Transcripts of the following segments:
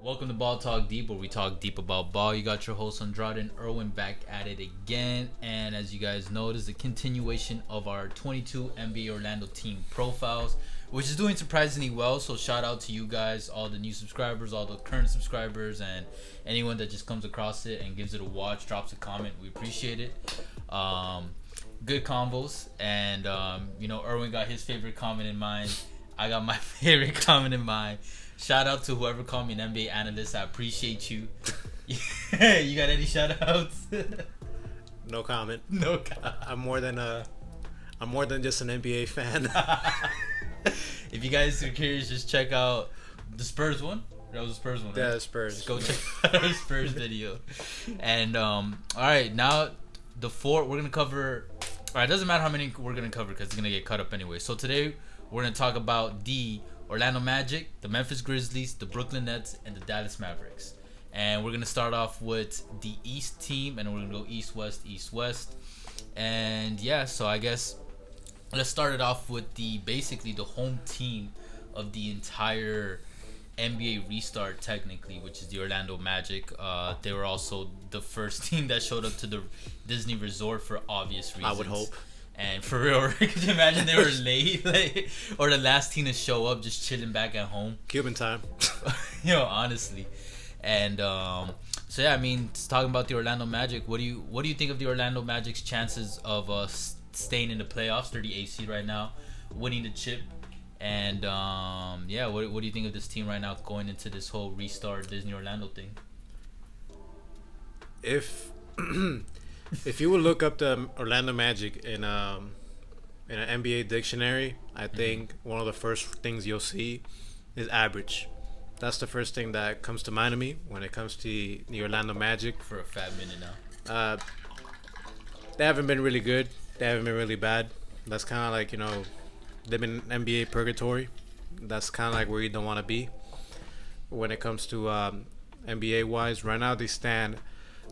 Welcome to Ball Talk Deep, where we talk deep about ball. You got your host Andrade and Irwin back at it again. And as you guys know, it is a continuation of our 22 NBA Orlando team profiles, which is doing surprisingly well. So shout out to you guys, all the new subscribers, all the current subscribers, and anyone that just comes across it and gives it a watch, drops a comment. We appreciate it. Good combos. And, Irwin got his favorite comment in mind. I got my favorite comment in mind. Shout out to whoever called me an NBA analyst. I appreciate you. You got any shout outs? No comment. No comment. I'm more than just an NBA fan. If you guys are curious, just check out the Spurs one. That was the Spurs one, right? Yeah, the Spurs. Just go check out our Spurs video. And all right, now the four we're gonna cover. All right, it doesn't matter how many we're gonna cover because it's gonna get cut up anyway. So today we're gonna talk about the Orlando Magic, the Memphis Grizzlies, the Brooklyn Nets, and the Dallas Mavericks. And we're going to start off with the East team, and we're going to go East-West. And yeah, so I guess let's start it off with basically the home team of the entire NBA restart, technically, which is the Orlando Magic. They were also the first team that showed up to the Disney Resort for obvious reasons. I would hope. And for real, could you imagine they were late, or the last team to show up, just chilling back at home? Cuban time. Honestly. And so yeah, I mean, talking about the Orlando Magic, what do you think of the Orlando Magic's chances of staying in the playoffs? They're the 8th seed right now, winning the chip. And what do you think of this team right now going into this whole restart Disney Orlando thing? If you would look up the Orlando Magic in an NBA dictionary, I think one of the first things you'll see is average. That's the first thing that comes to mind of me when it comes to the Orlando Magic. For a fat minute now. They haven't been really good. They haven't been really bad. That's kind of like, they've been NBA purgatory. That's kind of like where you don't want to be when it comes to NBA wise. Right now they stand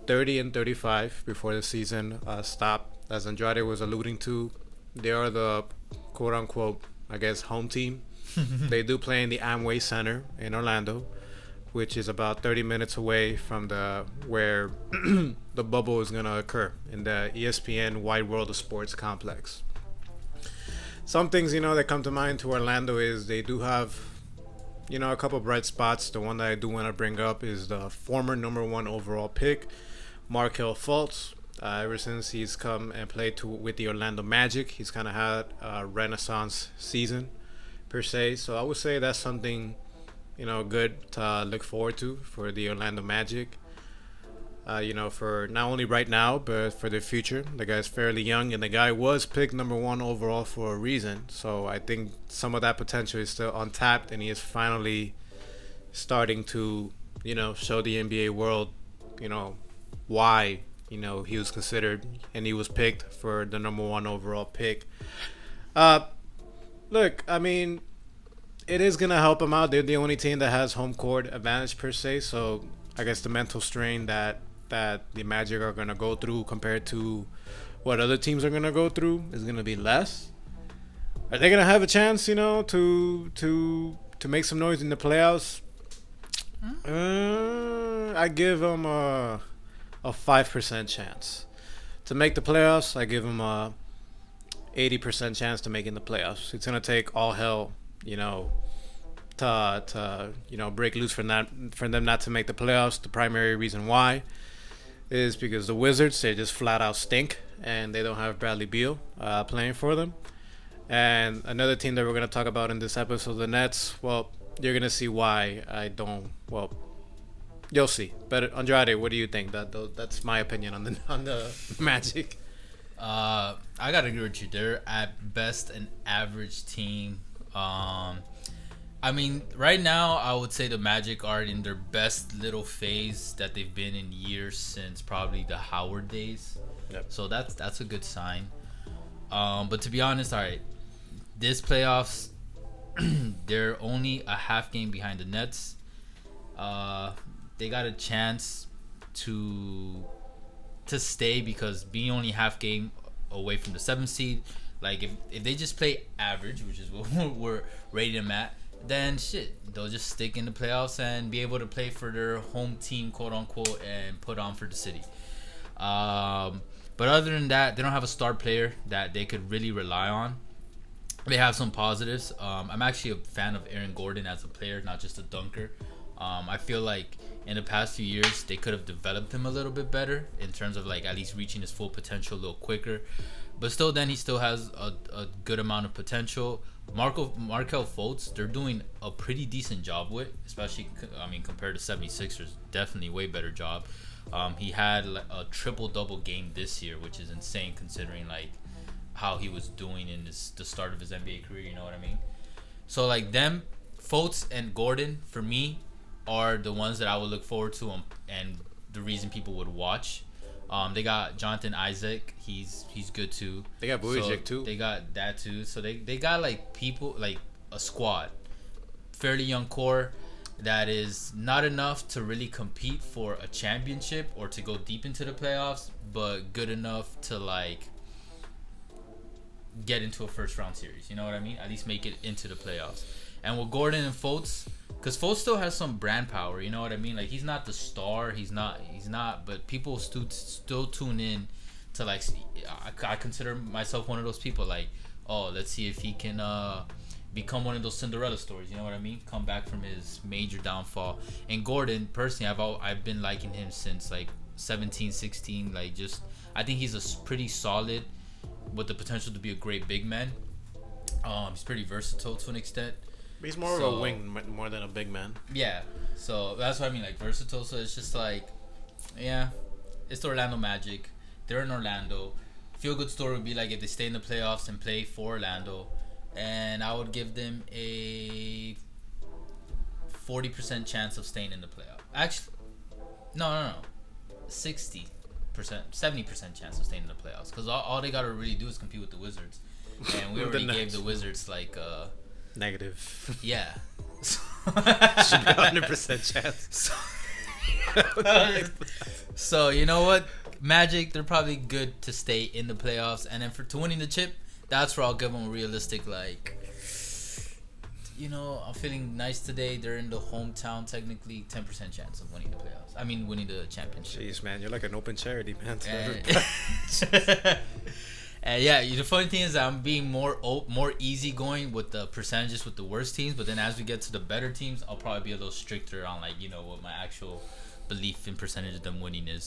30-35 before the season stopped. As Andrade was alluding to, they are the quote-unquote, I guess, home team. They do play in the Amway Center in Orlando, which is about 30 minutes away from where the bubble is going to occur in the ESPN Wide World of Sports complex. Some things, that come to mind to Orlando is they do have, a couple bright spots. The one that I do want to bring up is the former number 1 overall pick, Markelle Fultz. Ever since he's come and played with the Orlando Magic, he's kind of had a renaissance season, per se. So I would say that's something, good to look forward to for the Orlando Magic. For not only right now, but for the future. The guy's fairly young, and the guy was picked number 1 overall for a reason. So I think some of that potential is still untapped, and he is finally starting to, show the NBA world, why he was considered and he was picked for the number 1 overall pick. Look, I mean, it is gonna help him out. They're the only team that has home court advantage per se, so I guess the mental strain that the Magic are gonna go through compared to what other teams are gonna go through is gonna be less. Are they gonna have a chance, to make some noise in the playoffs? I give them a 5% chance to make the playoffs. I give them a 80% chance to making the playoffs. It's gonna take all hell, to break loose for them not to make the playoffs. The primary reason why is because the Wizards, they just flat out stink, and they don't have Bradley Beal playing for them. And another team that we're gonna talk about in this episode, the Nets. Well, you're gonna see why I don't. Well, you'll see. But Andrade, what do you think? That's my opinion on the Magic. I gotta agree with you. They're at best an average team. I mean, right now I would say the Magic are in their best little phase that they've been in years since probably the Howard days. Yep. So that's a good sign. But to be honest, all right, this playoffs, they're only a half game behind the Nets. They got a chance to stay because being only half game away from the 7th seed, like if they just play average, which is what we're rating them at, then shit, they'll just stick in the playoffs and be able to play for their home team, quote unquote, and put on for the city. But other than that, they don't have a star player that they could really rely on. They have some positives. I'm actually a fan of Aaron Gordon as a player, not just a dunker. I feel like in the past few years they could have developed him a little bit better in terms of like at least reaching his full potential a little quicker. But still, then he still has a good amount of potential. Markelle Fultz, they're doing a pretty decent job with, especially compared to 76ers, definitely way better job. He had a triple-double game this year, which is insane considering like how he was doing in the start of his NBA career. You know what I mean? So like them, Fultz and Gordon for me are the ones that I would look forward to, and the reason people would watch. They got Jonathan Isaac. He's good too. They got Vucevic too. They got that too. So they got like people, like a squad, fairly young core that is not enough to really compete for a championship or to go deep into the playoffs, but good enough to like get into a first round series. You know what I mean? At least make it into the playoffs. And with Gordon and Fultz, because Fultz still has some brand power. You know what I mean? Like he's not the star. He's not. But people still tune in to like. I consider myself one of those people. Like, oh, let's see if he can become one of those Cinderella stories. You know what I mean? Come back from his major downfall. And Gordon, personally, I've been liking him since like 17, 16. Like just, I think he's a pretty solid, with the potential to be a great big man. He's pretty versatile to an extent. He's more of a wing more than a big man. Yeah, so that's what I mean, like versatile. So it's just like, yeah, it's the Orlando Magic. They're in Orlando. Feel good story would be like if they stay in the playoffs and play for Orlando, and I would give them a 40% chance of staying in the playoff. Actually, no, 60%, 70% chance of staying in the playoffs, because all they gotta really do is compete with the Wizards, and we already gave the Wizards like negative. Yeah. Should be 100% chance. So you know what, Magic, they're probably good to stay in the playoffs, and then to winning the chip, that's where I'll give them a realistic, like, you know, I'm feeling nice today. They're in the hometown, technically 10% chance of winning the playoffs. I mean, winning the championship. Jeez, man, you're like an open charity, man. And yeah, the funny thing is that I'm being more easygoing with the percentages with the worst teams, but then as we get to the better teams, I'll probably be a little stricter on, like, you know, what my actual belief in percentage of them winning is.